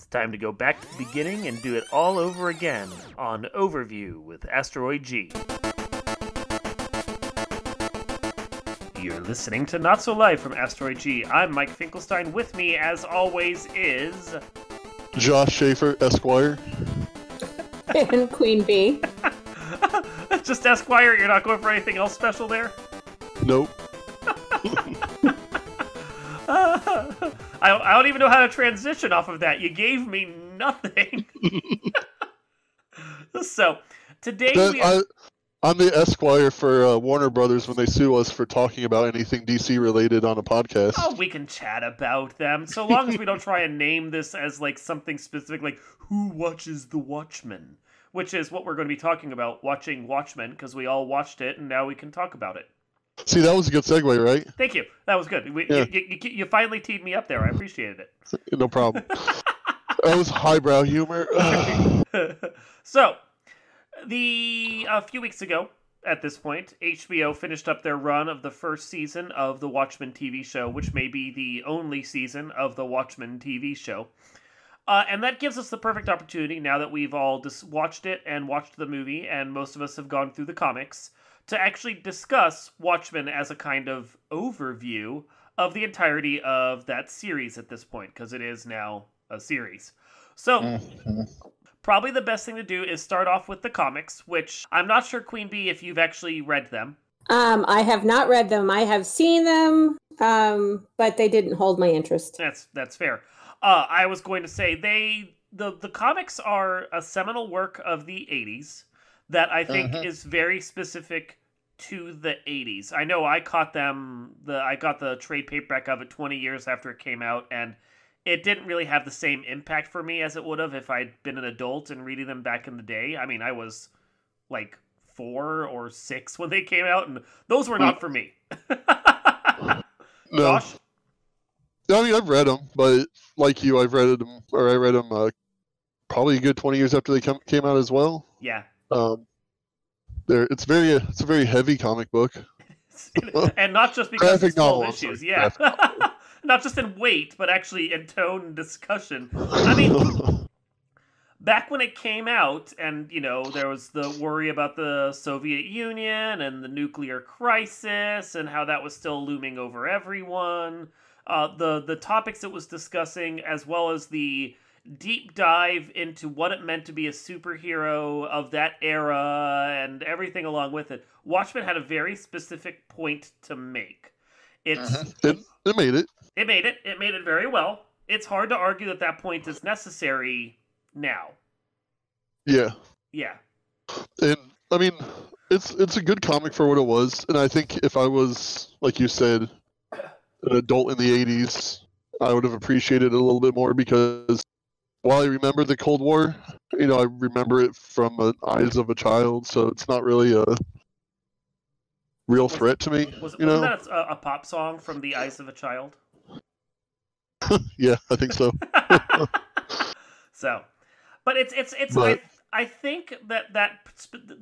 It's time to go back to the beginning and do it all over again on Overview with Asteroid G. You're listening to Not So Live from Asteroid G. I'm Mike Finkelstein. With me, as always, is... Josh Schaefer, Esquire. And Queen Bee. Just Esquire? You're not going for anything else special there? Nope. I don't even know how to transition off of that. You gave me nothing. So, today I'm the Esquire for Warner Brothers when they sue us for talking about anything DC related on a podcast. Oh, we can chat about them. So long as we don't try and name this as like something specific, like who watches The Watchmen, which is what we're going to be talking about, watching Watchmen, because we all watched it and now we can talk about it. See, that was a good segue, right? Thank you. That was good. You finally teed me up there. I appreciated it. No problem. That was highbrow humor. So, a few weeks ago, at this point, HBO finished up their run of the first season of the Watchmen TV show, which may be the only season of the Watchmen TV show. And that gives us the perfect opportunity, now that we've all watched it and watched the movie, and most of us have gone through the comics, to actually discuss Watchmen as a kind of overview of the entirety of that series at this point, because it is now a series. So, probably the best thing to do is start off with the comics, which I'm not sure, Queen Bee, if you've actually read them. I have not read them. I have seen them, but they didn't hold my interest. That's fair. I was going to say, the comics are a seminal work of the 80s that I think is very specific to the 80s. I know I caught them, I got the trade paperback of it 20 years after it came out, and it didn't really have the same impact for me as it would have if I'd been an adult and reading them back in the day. I mean, I was like 4 or 6 when they came out, and those were not for me. No. Josh? I mean, I've read them, but like you, I read them probably a good 20 years after they came out as well. Yeah. It's a very heavy comic book, and not just because it's full of novel, issues. Yeah. Not just in weight, but actually in tone and discussion. I mean, back when it came out, and, there was the worry about the Soviet Union and the nuclear crisis and how that was still looming over everyone, the topics it was discussing, as well as the deep dive into what it meant to be a superhero of that era and everything along with it. Watchmen had a very specific point to make. It made it. It made it. It made it very well. It's hard to argue that that point is necessary now. Yeah. Yeah. And, I mean, it's a good comic for what it was, and I think if I was, like you said, an adult in the 80s, I would have appreciated it a little bit more, because while I remember the Cold War, I remember it from the eyes of a child, so it's not really a real threat to me. Wasn't that a pop song from the eyes of a child? Yeah, I think so. So, but I think that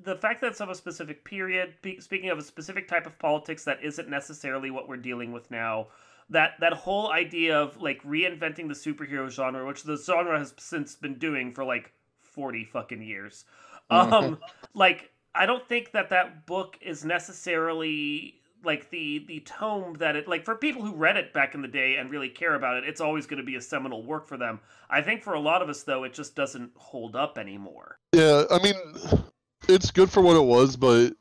the fact that it's of a specific period, speaking of a specific type of politics that isn't necessarily what we're dealing with now, that whole idea of like reinventing the superhero genre, which the genre has since been doing for like 40 fucking years. Like, I don't think that book is necessarily like the tome that it, like, for people who read it back in the day and really care about it, it's always going to be a seminal work for them. I think for a lot of us, though, it just doesn't hold up anymore. Yeah, I mean, it's good for what it was, but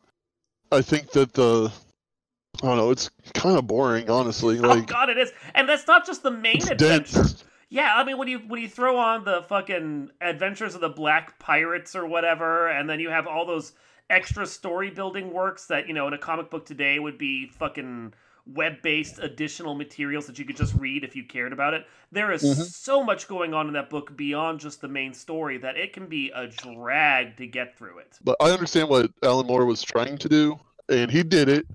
I think that I don't know, it's kind of boring, honestly. Oh God, it is. And that's not just the main adventure. Dense. Yeah, I mean, when you throw on the fucking Adventures of the Black Pirates or whatever, and then you have all those extra story building works that, in a comic book today would be fucking web-based additional materials that you could just read if you cared about it. There is so much going on in that book beyond just the main story that it can be a drag to get through it. But I understand what Alan Moore was trying to do, and he did it,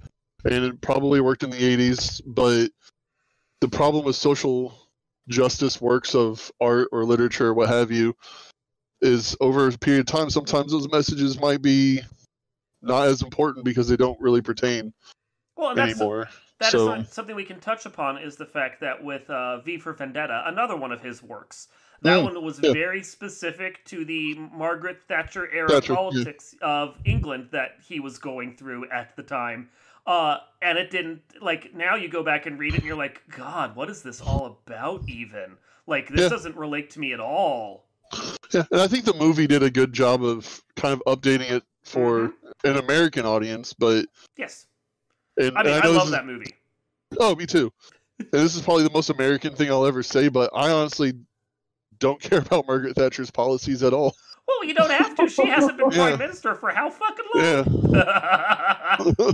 and it probably worked in the 80s, but the problem with social justice works of art or literature, what have you, is over a period of time, sometimes those messages might be not as important because they don't really pertain anymore. That is something we can touch upon, is the fact that with V for Vendetta, another one of his works, That one was very specific to the Margaret Thatcher era politics of England that he was going through at the time. And it didn't, like, now you go back and read it and you're like, God, what is this all about even? Like, this doesn't relate to me at all. Yeah, and I think the movie did a good job of kind of updating it for an American audience, but... Yes. And I love that movie. Oh, me too. And this is probably the most American thing I'll ever say, but I honestly don't care about Margaret Thatcher's policies at all. Well, you don't have to. She hasn't been prime minister for how fucking long? Yeah.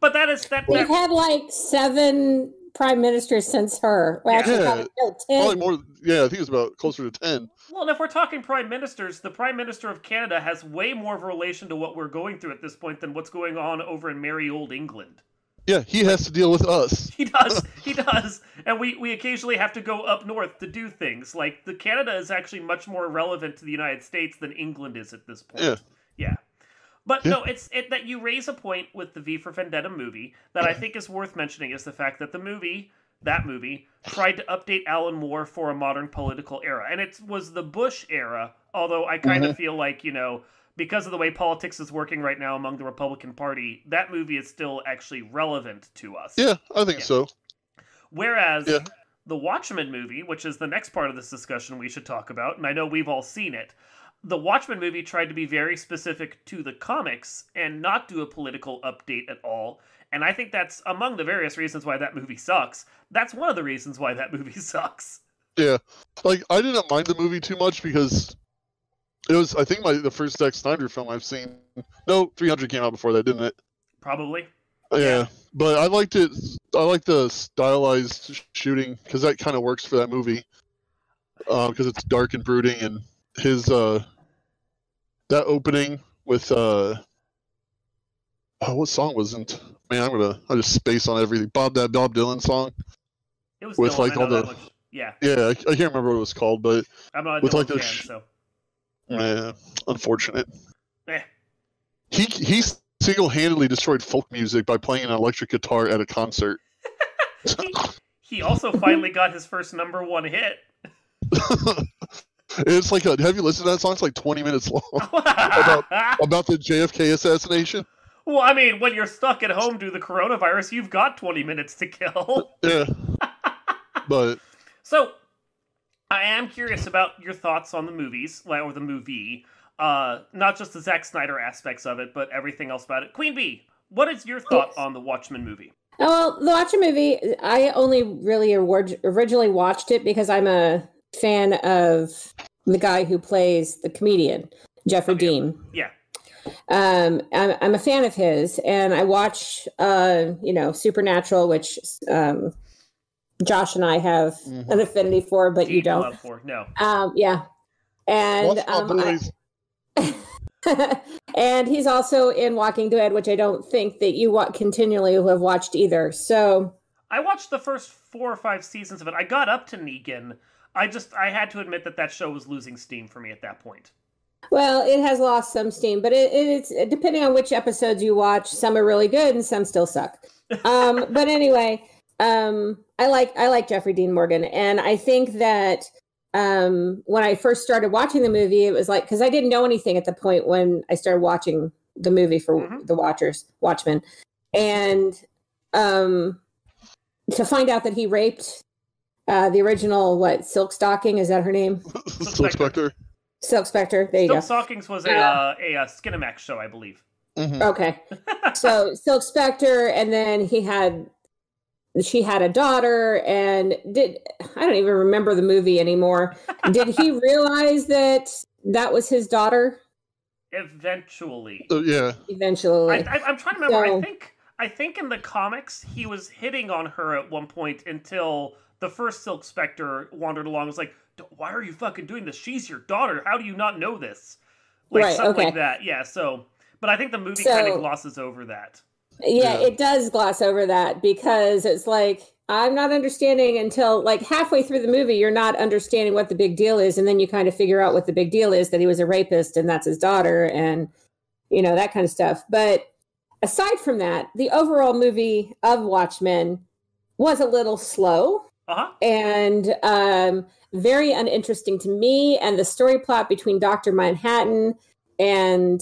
But that is that. We've had like 7 prime ministers since her. Well, actually, no, 10. Probably more. Yeah, I think it's about closer to 10. Well, and if we're talking prime ministers, the Prime Minister of Canada has way more of a relation to what we're going through at this point than what's going on over in merry old England. Yeah, he has to deal with us. He does. And we occasionally have to go up north to do things. Like, the Canada is actually much more relevant to the United States than England is at this point. Yeah. But no, it's that you raise a point with the V for Vendetta movie that I think is worth mentioning is the fact that that movie, tried to update Alan Moore for a modern political era. And it was the Bush era, although I kind of feel like, because of the way politics is working right now among the Republican Party, that movie is still actually relevant to us. Yeah, I think so. Whereas the Watchmen movie, which is the next part of this discussion we should talk about, and I know we've all seen it, the Watchmen movie tried to be very specific to the comics and not do a political update at all. And I think that's among the various reasons why that movie sucks. That's one of the reasons why that movie sucks. Yeah. Like, I didn't mind the movie too much because it was, I think, the first Zack Snyder film I've seen. No, 300 came out before that, didn't it? Probably. Yeah. But I liked it. I like the stylized shooting because that kind of works for that movie. Because it's dark and brooding, and his that opening with what song wasn't? Man, I just space on everything. Bob Dylan song. It was with Dylan, like all the yeah. I can't remember what it was called, but I'm not a with Dylan like fan, so. Yeah, unfortunate. Eh. He single-handedly destroyed folk music by playing an electric guitar at a concert. He also finally got his first #1 hit. It's like have you listened to that song? It's like 20 minutes long about the JFK assassination. Well, I mean, when you're stuck at home due to the coronavirus, you've got 20 minutes to kill. Yeah. But so, I am curious about your thoughts on the movies, or the movie. Not just the Zack Snyder aspects of it, but everything else about it. Queen Bee, what is your thought on the Watchmen movie? Well, the Watchmen movie, I only really originally watched it because I'm a fan of the guy who plays the comedian, Jeffrey Dean. Yeah. I'm a fan of his, and I watch, Supernatural, which Josh and I have an affinity for, but you don't. Love for. No. Yeah. And and he's also in Walking Dead, which I don't think that you continually have watched either. So I watched the first 4 or 5 seasons of it. I got up to Negan. I had to admit that show was losing steam for me at that point. Well, it has lost some steam, but it's depending on which episodes you watch. Some are really good, and some still suck. But anyway, I like Jeffrey Dean Morgan, and I think that when I first started watching the movie, it was like, because I didn't know anything at the point when I started watching the movie for the Watchmen, and to find out that he raped the original Silk Stocking, is that her name? Silk Spectre. Silk Spectre. There you go. Silk Stockings was a Skinamax show, I believe. Mm-hmm. Okay, so Silk Spectre, and then she had a daughter, and I don't even remember the movie anymore. Did he realize that was his daughter? Eventually. Yeah. Eventually. I'm trying to remember. I think in the comics he was hitting on her at one point until the first Silk Spectre wandered along. And was like, why are you fucking doing this? She's your daughter. How do you not know this? Something like that. Yeah. So, but I think the movie kind of glosses over that. Yeah, it does gloss over that because it's like, I'm not understanding until halfway through the movie, you're not understanding what the big deal is. And then you kind of figure out what the big deal is, that he was a rapist and that's his daughter and, that kind of stuff. But aside from that, the overall movie of Watchmen was a little slow. Uh-huh. and very uninteresting to me. And the story plot between Dr. Manhattan and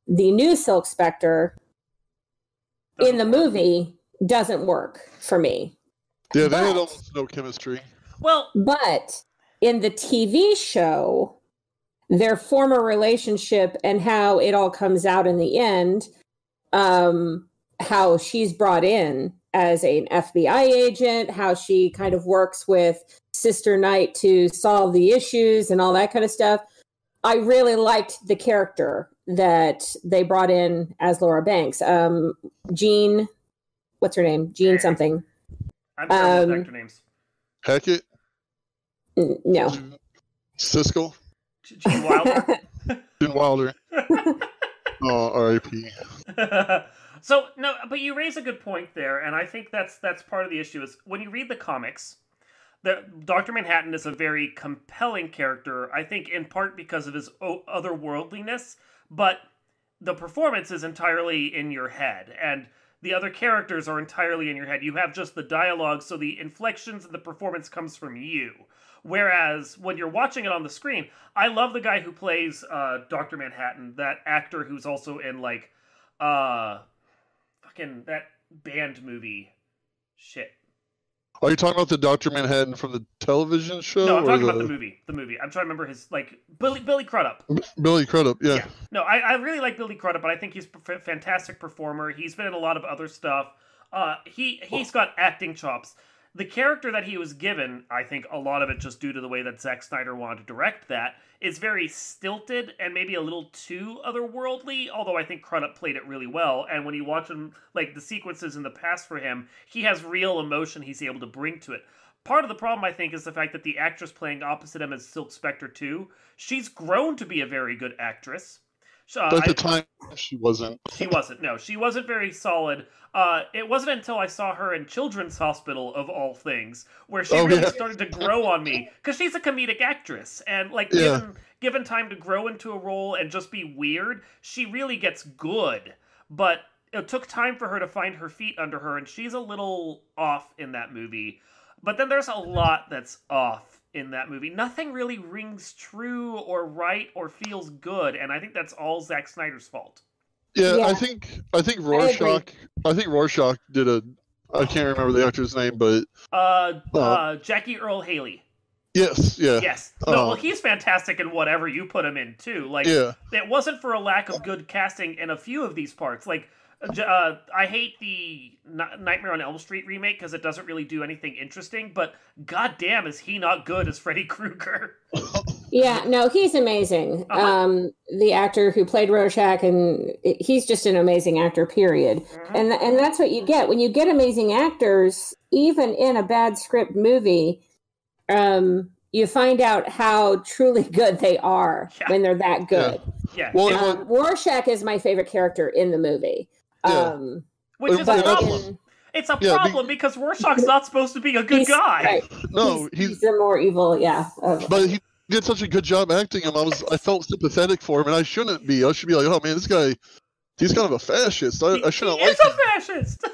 the new Silk Spectre in the movie doesn't work for me. Yeah, they had almost no chemistry. Well, but in the TV show, their former relationship and how it all comes out in the end, how she's brought in as an FBI agent, how she kind of works with Sister Knight to solve the issues and all that kind of stuff. I really liked the character that they brought in as Laura Banks. Jean, what's her name? Jean something. I'm terrible with actor names. Hackett? No. Siskel? Gene Wilder? Gene Wilder. Oh, R.I.P. So, no, but you raise a good point there, and I think that's part of the issue is when you read the comics, Dr. Manhattan is a very compelling character, I think in part because of his otherworldliness, but the performance is entirely in your head, and the other characters are entirely in your head. You have just the dialogue, so the inflections and the performance comes from you. Whereas when you're watching it on the screen, I love the guy who plays Dr. Manhattan, that actor who's also in like fucking that band movie. Shit. Are you talking about the Dr. Manhattan from the television show? No, I'm talking about the movie. The movie. I'm trying to remember his, like, Billy Crudup. Billy Crudup, yeah. No, I really like Billy Crudup, but I think he's a fantastic performer. He's been in a lot of other stuff. He's got acting chops. The character that he was given, I think a lot of it just due to the way that Zack Snyder wanted to direct that, is very stilted and maybe a little too otherworldly, although I think Crudup played it really well. And when you watch him, like the sequences in the past for him, he has real emotion he's able to bring to it. Part of the problem, I think, is the fact that the actress playing opposite him as Silk Spectre 2, she's grown to be a very good actress. But at the time, she wasn't. She wasn't. No, she wasn't very solid. It wasn't until I saw her in Children's Hospital, of all things, where she really started to grow on me. Because she's a comedic actress. And, like, given time to grow into a role and just be weird, she really gets good. But it took time for her to find her feet under her, and she's a little off in that movie. But then there's a lot that's off in that movie. Nothing really rings true or right or feels good, and I think that's all Zack Snyder's fault. Yeah. I think Rorschach. I think Rorschach did I can't remember the actor's name, but Jackie Earl Haley. Yes. Yeah. Yes. No, well, he's fantastic in whatever you put him in too. Like, it wasn't for a lack of good casting in a few of these parts. Like, I hate the Nightmare on Elm Street remake because it doesn't really do anything interesting, but goddamn is he not good as Freddy Krueger. Yeah, no, he's amazing. The actor who played Rorschach, and he's just an amazing actor, period. Mm-hmm. And that's what you get. When you get amazing actors, even in a bad script movie, you find out how truly good they are when they're that good. Yeah. Well, Rorschach is my favorite character in the movie. Which is a problem. It's a problem because Rorschach's not supposed to be a good guy. Right. No, he's the more evil, But he did such a good job acting him. I felt sympathetic for him, and I shouldn't be. I should be like, oh man, this guy, he's kind of a fascist. I shouldn't like him. He's a fascist.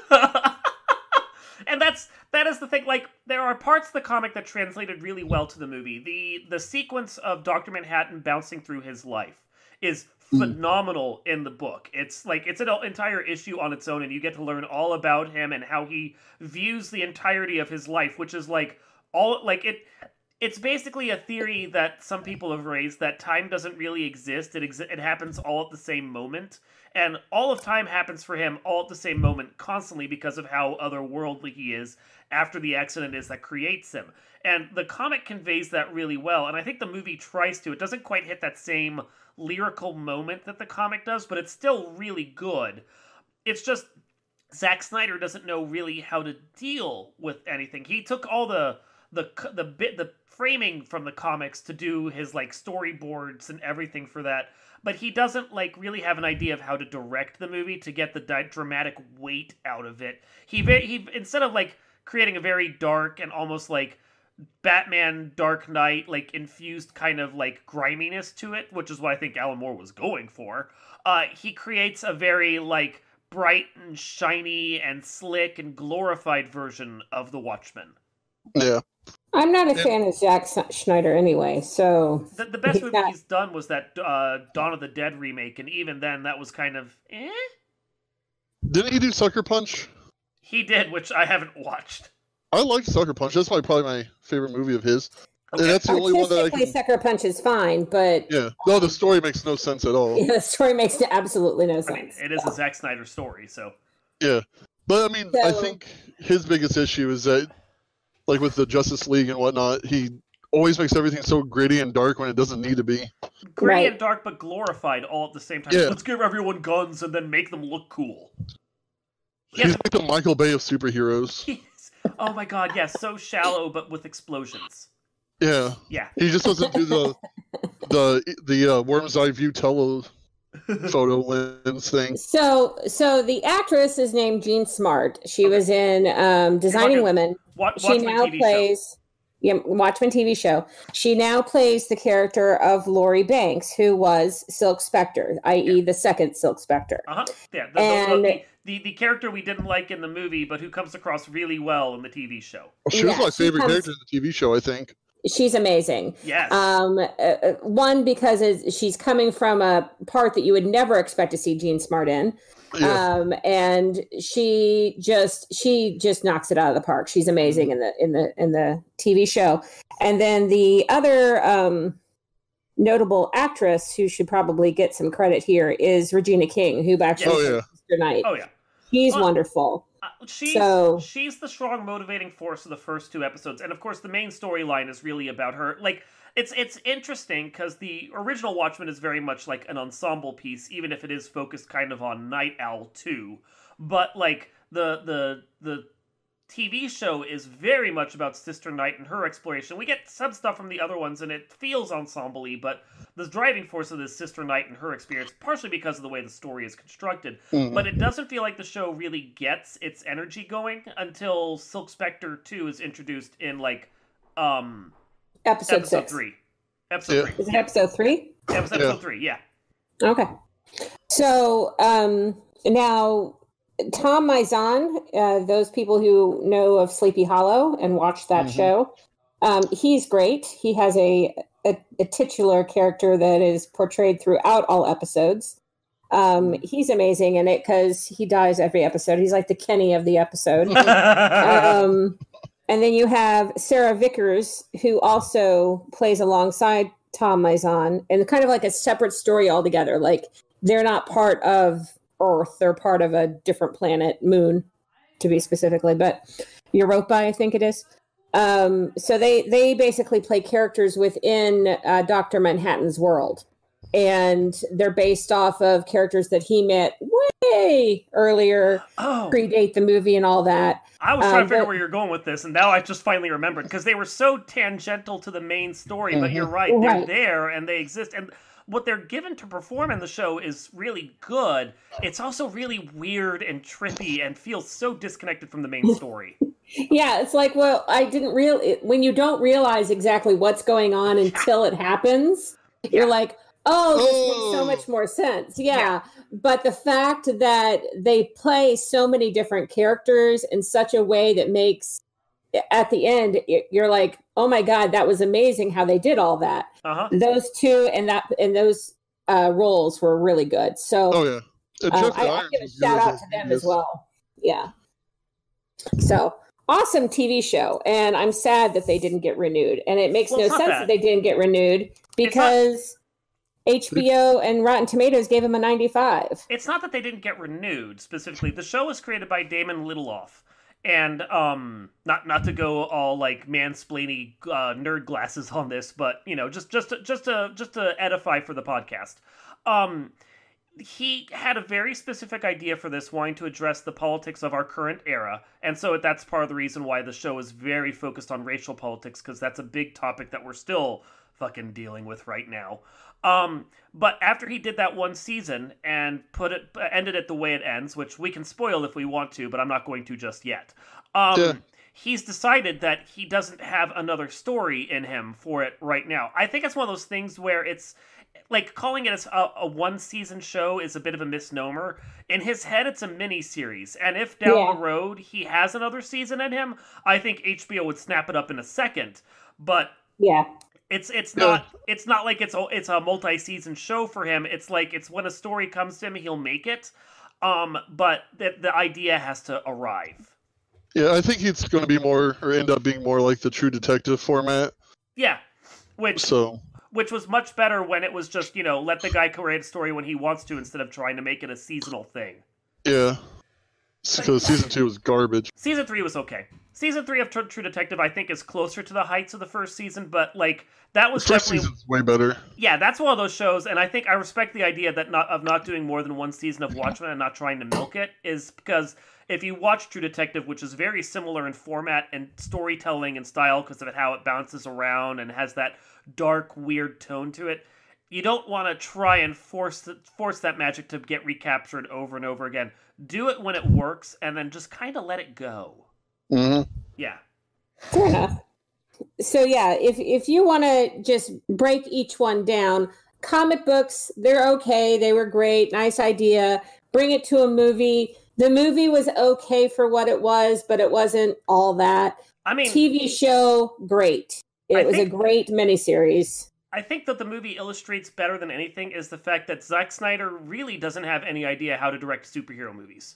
And that is the thing. Like, there are parts of the comic that translated really well to the movie. The sequence of Dr. Manhattan bouncing through his life is phenomenal in the book. It's like it's an entire issue on its own, and you get to learn all about him and how he views the entirety of his life, which is like all like it's basically a theory that some people have raised that time doesn't really exist. It happens all at the same moment, and all of time happens for him all at the same moment constantly because of how otherworldly he is after the accident is that creates him. And the comic conveys that really well, and I think the movie tries to. It doesn't quite hit that same lyrical moment that the comic does, but it's still really good. It's just Zack Snyder doesn't know really how to deal with anything. He took all the framing from the comics to do his like storyboards and everything for that, but he doesn't like really have an idea of how to direct the movie to get the dramatic weight out of it. He instead of like creating a very dark and almost like Batman Dark Knight like infused kind of like griminess to it, which is what I think Alan Moore was going for, he creates a very like bright and shiny and slick and glorified version of the Watchmen. Yeah. I'm not a fan of Zack Schneider anyway, so... The best movie he's done was that Dawn of the Dead remake, and even then, that was kind of, eh? Didn't he do Sucker Punch? He did, which I haven't watched. I liked Sucker Punch. That's probably my favorite movie of his. Okay. And that's the only one that I can... Sucker Punch is fine, but... Yeah. No, the story makes no sense at all. Yeah, the story makes absolutely no sense. I mean, it is a Zack Snyder story, so... Yeah. But, I mean, I think his biggest issue is that, like with the Justice League and whatnot, he always makes everything so gritty and dark when it doesn't need to be. Gritty and dark, but glorified all at the same time. Yeah. Let's give everyone guns and then make them look cool. He's like the Michael Bay of superheroes. Oh my god, yes, so shallow, but with explosions. Yeah. Yeah. He just doesn't do the worm's eye view telephoto lens thing. So the actress is named Jean Smart. She was in Designing Women. She now plays Watchmen TV show. She now plays the character of Laurie Banks, who was Silk Spectre, i.e. the second Silk Spectre. Yeah. The character we didn't like in the movie, but who comes across really well in the TV show. She was my favorite character in the TV show, I think. She's amazing. Yes. One, because she's coming from a part that you would never expect to see Jean Smart in. Yeah. And she just knocks it out of the park. She's amazing in the TV show. And then the other notable actress who should probably get some credit here is Regina King, who actually plays Sister Night. Oh yeah. She's wonderful. She's the strong motivating force of the first two episodes, and of course the main storyline is really about her. Like, it's interesting because the original Watchmen is very much like an ensemble piece, even if it is focused kind of on Night Owl too. But like the TV show is very much about Sister Night and her exploration. We get some stuff from the other ones, and it feels ensemble-y, but the driving force of this Sister Night and her experience, partially because of the way the story is constructed, but it doesn't feel like the show really gets its energy going until Silk Spectre 2 is introduced in, like, episode 3. Episode 3. Is it episode 3? Episode 3, yeah. Okay. So, now... Tom Mizan, those people who know of Sleepy Hollow and watch that show, he's great. He has a titular character that is portrayed throughout all episodes. He's amazing in it because he dies every episode. He's like the Kenny of the episode. And then you have Sarah Vickers, who also plays alongside Tom Mizan, and kind of like a separate story altogether. Like, they're not part of Earth, they're part of a different planet, Moon, to be specifically, but Europa, I think it is. So they basically play characters within Dr. Manhattan's world, and they're based off of characters that he met way earlier, predate the movie and all that. I was trying to figure out where you're going with this, and now I just finally remembered, because they were so tangential to the main story, but you're right, they're there, and they exist, and what they're given to perform in the show is really good. It's also really weird and trippy and feels so disconnected from the main story. Yeah, it's like, well, when you don't realize exactly what's going on until it happens, you're like, this makes so much more sense. Yeah. But the fact that they play so many different characters in such a way that makes, at the end, you're like, oh my God, that was amazing how they did all that. Those two and those roles were really good. So I give a shout out to them as well. Yeah. So awesome TV show. And I'm sad that they didn't get renewed. And it makes no sense that they didn't get renewed because HBO and Rotten Tomatoes gave them a 95. It's not that they didn't get renewed specifically. The show was created by Damon Lindelof. And not to go all like mansplaining nerd glasses on this, but you know, just to edify for the podcast. He had a very specific idea for this, wanting to address the politics of our current era, and so that's part of the reason why the show is very focused on racial politics, because that's a big topic that we're still fucking dealing with right now. But after he did that one season and ended it the way it ends, which we can spoil if we want to, but I'm not going to just yet. he's decided that he doesn't have another story in him for it right now. I think it's one of those things where it's like calling it a one season show is a bit of a misnomer. In his head, it's a mini series, and if down the road he has another season in him, I think HBO would snap it up in a second. But it's not like it's a multi-season show for him. It's like it's when a story comes to him, he'll make it. But the idea has to arrive. Yeah, I think it's going to be more, or end up being more like the True Detective format. Yeah, which was much better when it was just, let the guy create a story when he wants to instead of trying to make it a seasonal thing. Yeah, because season 2 was garbage. Season 3 was okay. Season 3 of True Detective, I think, is closer to the heights of the first season, but that was first definitely season's way better. Yeah, that's one of those shows, and I think I respect the idea that not doing more than one season of Watchmen and not trying to milk it, is because if you watch True Detective, which is very similar in format and storytelling and style because of how it bounces around and has that dark, weird tone to it, you don't want to try and force that magic to get recaptured over and over again. Do it when it works, and then just kind of let it go. Mm-hmm. Yeah. Fair enough. So yeah, if you want to just break each one down, comic books, they're okay. They were great. Nice idea. Bring it to a movie. The movie was okay for what it was, but it wasn't all that. I mean, TV show, great. It was a great miniseries. I think that the movie illustrates better than anything is the fact that Zack Snyder really doesn't have any idea how to direct superhero movies.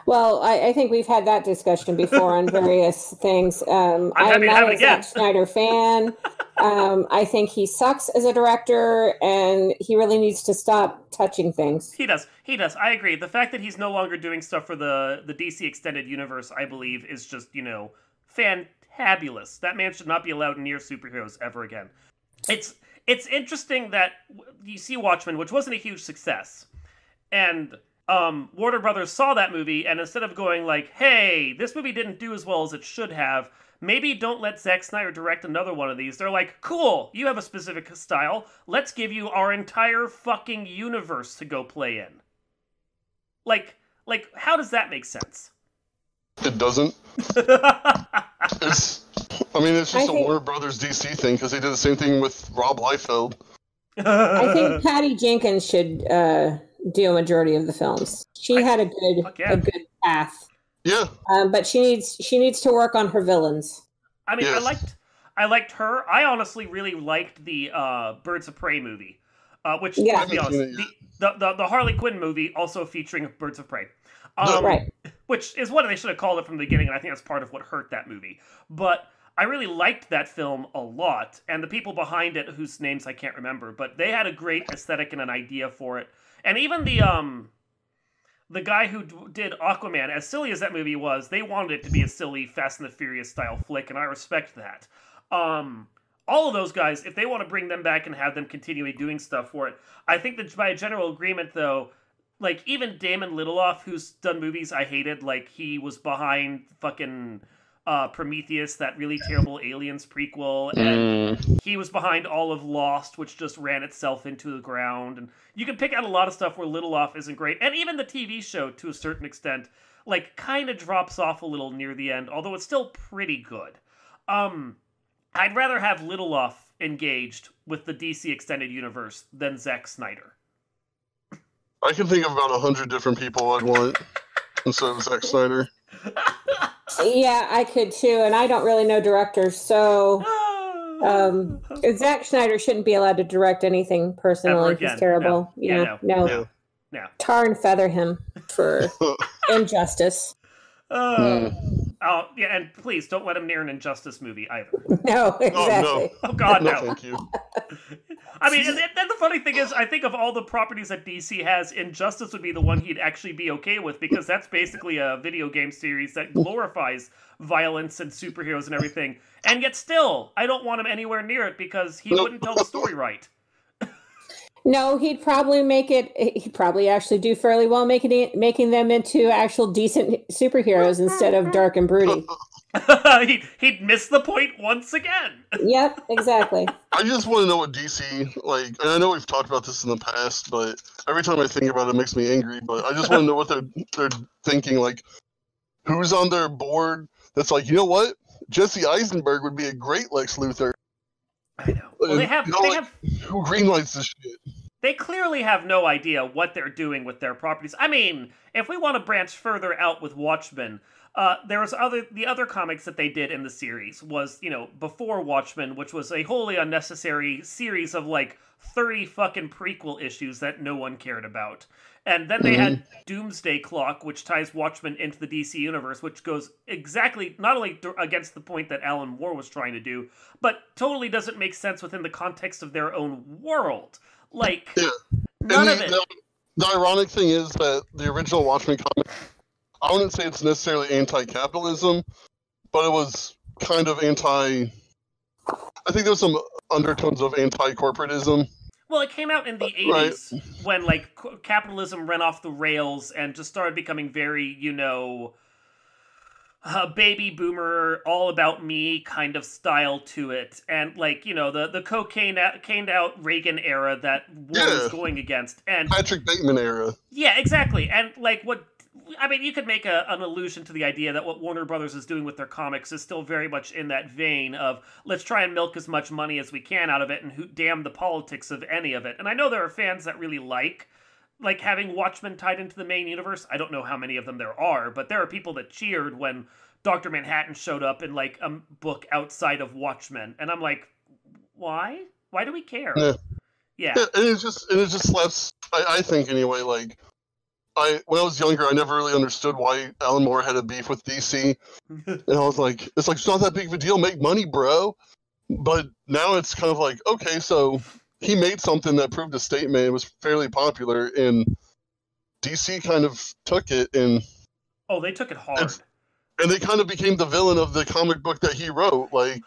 Well, I think we've had that discussion before on various things. I'm not a Zack Snyder fan. I think he sucks as a director, and he really needs to stop touching things. He does. I agree. The fact that he's no longer doing stuff for the DC Extended Universe, I believe, is just, fantabulous. That man should not be allowed near superheroes ever again. It's interesting that you see Watchmen, which wasn't a huge success, and Warner Brothers saw that movie, and instead of going like, hey, this movie didn't do as well as it should have, maybe don't let Zack Snyder direct another one of these. They're like, cool, you have a specific style. Let's give you our entire fucking universe to go play in. Like, how does that make sense? It doesn't. It's just a Warner Brothers DC thing, because they did the same thing with Rob Liefeld. I think Patty Jenkins should do a majority of the films. She had a good path. Yeah. But she needs to work on her villains. I mean, yes. I liked her. I honestly really liked the Birds of Prey movie, which, let's be honest, the Harley Quinn movie also featuring Birds of Prey. Right. Which is what they should have called it from the beginning, and I think that's part of what hurt that movie. But I really liked that film a lot, and the people behind it, whose names I can't remember, but they had a great aesthetic and an idea for it. And even the guy who did Aquaman, as silly as that movie was, they wanted it to be a silly Fast and the Furious style flick, and I respect that. All of those guys, if they want to bring them back and have them continually doing stuff for it, I think that by a general agreement, though, like, even Damon Lindelof, who's done movies I hated, like, he was behind fucking Prometheus, that really terrible Aliens prequel, and he was behind all of Lost, which just ran itself into the ground, and you can pick out a lot of stuff where Lindelof isn't great, and even the TV show, to a certain extent, like, kind of drops off a little near the end, although it's still pretty good. I'd rather have Lindelof engaged with the DC Extended Universe than Zack Snyder. I can think of about 100 different people I'd want instead of Zack Snyder. Yeah, I could too, and I don't really know directors, so Zack Snyder shouldn't be allowed to direct anything personally. He's terrible. No. Tar and feather him for injustice. Yeah, and please don't let him near an Injustice movie either. No, exactly. Oh God, no. Thank you. I mean, and the funny thing is, I think of all the properties that DC has, Injustice would be the one he'd actually be okay with, because that's basically a video game series that glorifies violence and superheroes and everything. And yet still, I don't want him anywhere near it because he wouldn't tell the story right. No, he'd probably actually do fairly well making them into actual decent superheroes instead of dark and broody. He'd miss the point once again. Yep, exactly. I just want to know what DC, like, and I know we've talked about this in the past, but every time I think about it, it makes me angry, but I just want to know what they're thinking, like, who's on their board that's like, you know what? Jesse Eisenberg would be a great Lex Luthor. I know. Well, they have who greenlights this shit? They clearly have no idea what they're doing with their properties. I mean, if we want to branch further out with Watchmen, there was the other comics that they did in the series was, before Watchmen, which was a wholly unnecessary series of like 30 fucking prequel issues that no one cared about. And then they had Doomsday Clock, which ties Watchmen into the DC universe, which goes exactly, not only against the point that Alan Moore was trying to do, but totally doesn't make sense within the context of their own world. Like, none of it. The ironic thing is that the original Watchmen comic, I wouldn't say it's necessarily anti-capitalism, but it was kind of I think there was some undertones of anti-corporatism. Well, it came out in the 80s when, like, capitalism ran off the rails and just started becoming very, baby boomer, all about me kind of style to it. And, like, the cocaine-caned out Reagan era that Warren was going against. And Patrick Bateman era. Yeah, exactly. And, like, you could make an allusion to the idea that what Warner Brothers is doing with their comics is still very much in that vein of let's try and milk as much money as we can out of it and damn the politics of any of it. And I know there are fans that really like having Watchmen tied into the main universe. I don't know how many of them there are, but there are people that cheered when Dr. Manhattan showed up in like a book outside of Watchmen. And I'm like, why? Why do we care? Yeah. And it just slaps, I think anyway, like, when I was younger, I never really understood why Alan Moore had a beef with DC. And I was like, it's not that big of a deal. Make money, bro. But now it's kind of like, okay, so he made something that proved a statement. It was fairly popular, and DC kind of took it and... Oh, they took it hard. And they kind of became the villain of the comic book that he wrote, like...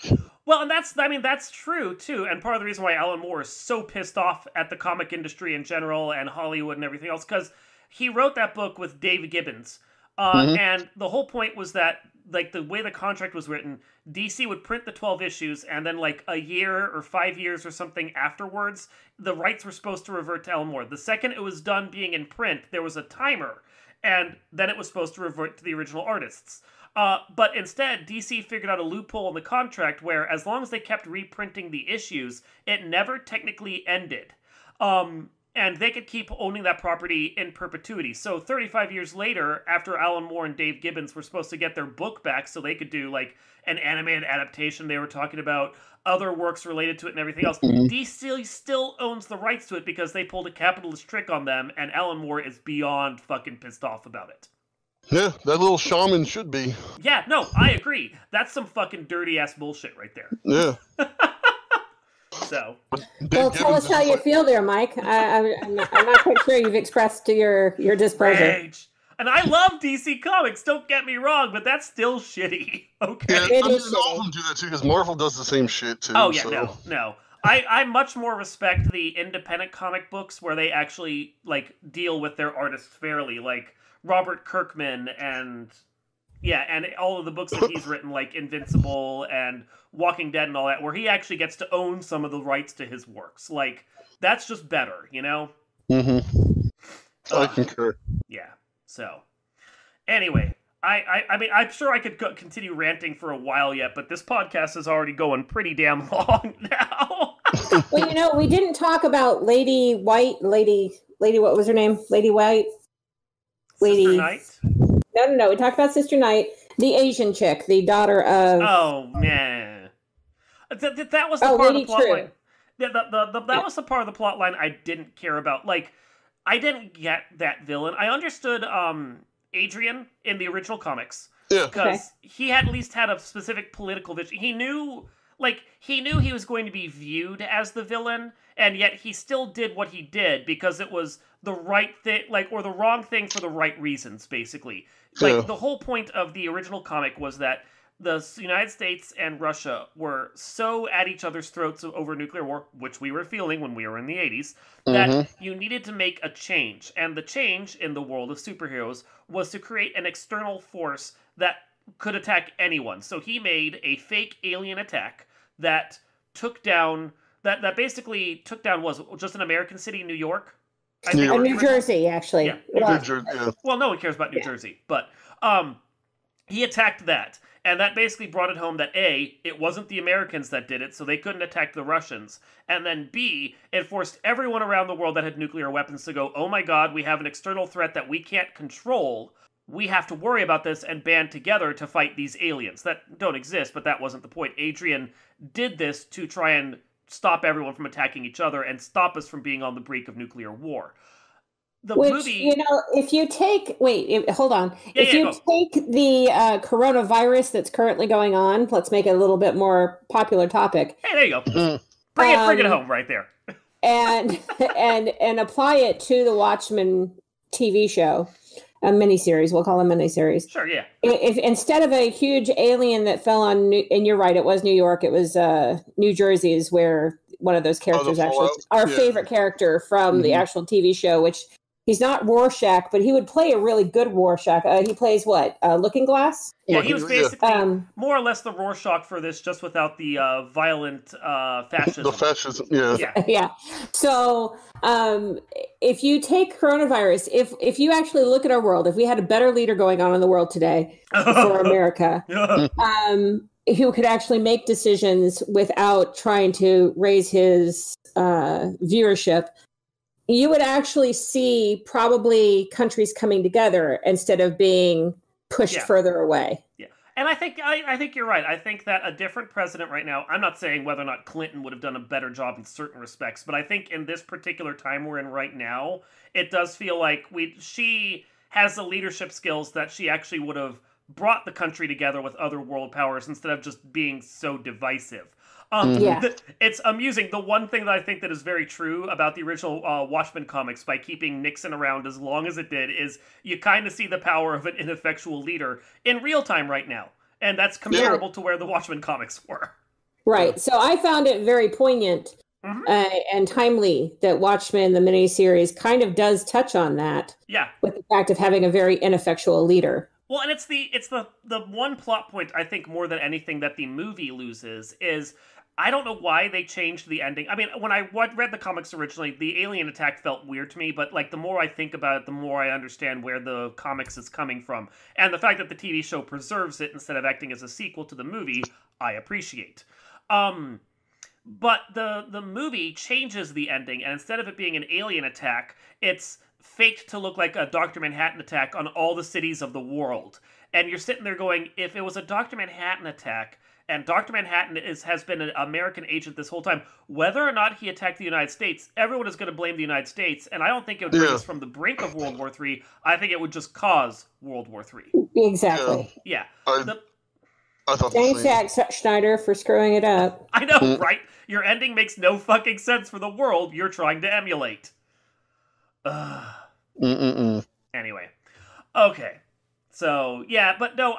Well, and that's true, too. And part of the reason why Alan Moore is so pissed off at the comic industry in general and Hollywood and everything else, because he wrote that book with Dave Gibbons. And the whole point was that, like, the way the contract was written, DC would print the 12 issues, and then, like, a year or 5 years or something afterwards, the rights were supposed to revert to Alan Moore. The second it was done being in print, there was a timer, and then it was supposed to revert to the original artists. But instead, DC figured out a loophole in the contract where, as long as they kept reprinting the issues, it never technically ended. And they could keep owning that property in perpetuity. So 35 years later, after Alan Moore and Dave Gibbons were supposed to get their book back so they could do, like, an animated adaptation, they were talking about other works related to it and everything else. DC still owns the rights to it because they pulled a capitalist trick on them, and Alan Moore is beyond fucking pissed off about it. Yeah, that little shaman should be. Yeah, no, I agree. That's some fucking dirty-ass bullshit right there. Yeah. So. Well, tell us how you feel there, Mike. I'm not quite sure you've expressed your displeasure. Rage. And I love DC Comics, don't get me wrong, but that's still shitty. Okay. Yeah, all of them do that too, because Marvel does the same shit too. Oh, yeah, no. I much more respect the independent comic books where they actually, like, deal with their artists fairly, like Robert Kirkman and all of the books that he's written, like Invincible and Walking Dead and all that, where he actually gets to own some of the rights to his works. Like, that's just better, you know? I concur. Yeah. So, anyway, I mean, I'm sure I could continue ranting for a while yet, but this podcast is already going pretty damn long now. Well, we didn't talk about Lady White, Lady, what was her name? Lady White? Sister Knight? No. We talked about Sister Knight, the Asian chick, the daughter of... Oh, man. That was the part of the plot line. Yeah, that was the part of the plot line I didn't care about. Like, I didn't get that villain. I understood Adrian in the original comics. Yeah. Because he had at least had a specific political vision. He knew he was going to be viewed as the villain, and yet he still did what he did because it was the right thing, or the wrong thing for the right reasons, basically. Like, the whole point of the original comic was that the United States and Russia were so at each other's throats over nuclear war, which we were feeling when we were in the 80s, that you needed to make a change. And the change in the world of superheroes was to create an external force that could attack anyone. So he made a fake alien attack that took down, that basically took down, was just an American city, New York? New Jersey, actually. Yeah. Well, no one cares about New Jersey, but he attacked that. And that basically brought it home that A, it wasn't the Americans that did it, so they couldn't attack the Russians. And then B, it forced everyone around the world that had nuclear weapons to go, oh my god, we have an external threat that we can't control. We have to worry about this and band together to fight these aliens. That don't exist, but that wasn't the point. Adrian did this to try and stop everyone from attacking each other and stop us from being on the brink of nuclear war. You know, if you take... hold on. Yeah, if you go. take the coronavirus that's currently going on, let's make it a little bit more popular topic. Hey, there you go. Bring it home right there. and apply it to the Watchmen TV show, a miniseries. We'll call it a miniseries. Sure, yeah. If instead of a huge alien that fell on, and you're right, it was New York. It was New Jersey is where one of those characters our favorite character from the actual TV show, which he's not Rorschach, but he would play a really good Rorschach. He plays what? Looking Glass? Yeah, he was basically more or less the Rorschach for this, just without the violent fascism. The fascism, yeah. Yeah. So if you take coronavirus, if you actually look at our world, if we had a better leader going on in the world today for America, who could actually make decisions without trying to raise his viewership, you would actually see probably countries coming together instead of being pushed further away. Yeah. And I think you're right. I think that a different president right now, I'm not saying whether or not Clinton would have done a better job in certain respects, but I think in this particular time we're in right now, it does feel like she has the leadership skills that she actually would have brought the country together with other world powers instead of just being so divisive. It's amusing. The one thing that I think that is very true about the original Watchmen comics, by keeping Nixon around as long as it did, is you kind of see the power of an ineffectual leader in real time right now. And that's comparable to where the Watchmen comics were. Right. So I found it very poignant and timely that Watchmen, the miniseries, kind of does touch on that. Yeah. With the fact of having a very ineffectual leader. Well, and it's the one plot point, I think, more than anything that the movie loses is... I don't know why they changed the ending. I mean, when I read the comics originally, the alien attack felt weird to me, but like the more I think about it, the more I understand where the comics is coming from. And the fact that the TV show preserves it instead of acting as a sequel to the movie, I appreciate. But the movie changes the ending, and instead of it being an alien attack, it's faked to look like a Dr. Manhattan attack on all the cities of the world. And you're sitting there going, if it was a Dr. Manhattan attack... and Dr. Manhattan has been an American agent this whole time, whether or not he attacked the United States, everyone is going to blame the United States, and I don't think it would bring us from the brink of World War III. I think it would just cause World War III. Exactly. Yeah. I thought Thanks, Zack Schneider, for screwing it up. I know, right? Your ending makes no fucking sense for the world you're trying to emulate. Anyway. Okay. So, yeah, but no,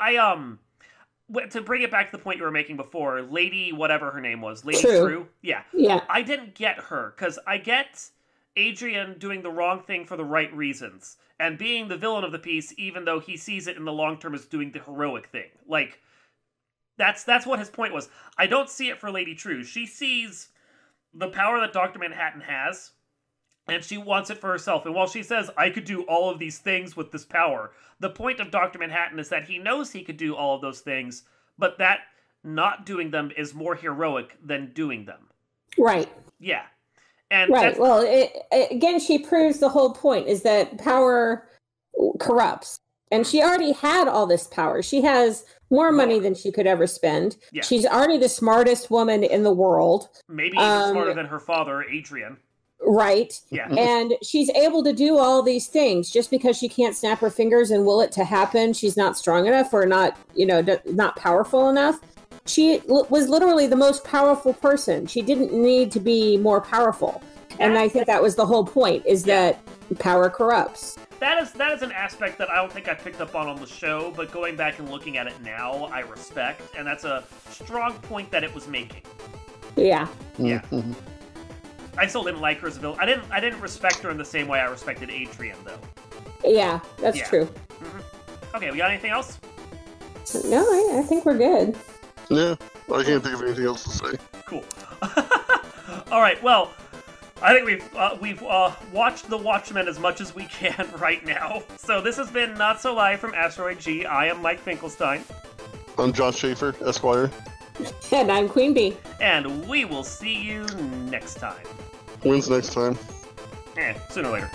to bring it back to the point you were making before, Lady whatever her name was, Lady True? Yeah. I didn't get her, because I get Adrian doing the wrong thing for the right reasons, and being the villain of the piece, even though he sees it in the long term as doing the heroic thing. Like, that's what his point was. I don't see it for Lady True. She sees the power that Dr. Manhattan has, and she wants it for herself. And while she says, I could do all of these things with this power, the point of Dr. Manhattan is that he knows he could do all of those things, but that not doing them is more heroic than doing them. Right. Yeah. And right. Well, again, she proves the whole point is that power corrupts. And she already had all this power. She has more money than she could ever spend. Yeah. She's already the smartest woman in the world. Maybe even smarter than her father, Adrian. Right. Yeah. And she's able to do all these things just because she can't snap her fingers and will it to happen. She's not strong enough or not, not powerful enough. She was literally the most powerful person. She didn't need to be more powerful. And I think that was the whole point, is that power corrupts. That is an aspect that I don't think I picked up on the show, but going back and looking at it now, I respect. And that's a strong point that it was making. Yeah. Yeah. I still didn't like her as a villain. I didn't respect her in the same way I respected Adrian, though. Yeah, that's true. Okay, we got anything else? No, I think we're good. Yeah, I can't think of anything else to say. Cool. All right, well, I think we've watched The Watchmen as much as we can right now. So this has been Not So Live from Asteroid G. I am Mike Finkelstein. I'm Josh Schaefer, Esquire. And I'm Queen Bee. And we will see you next time. When's next time? Sooner or later.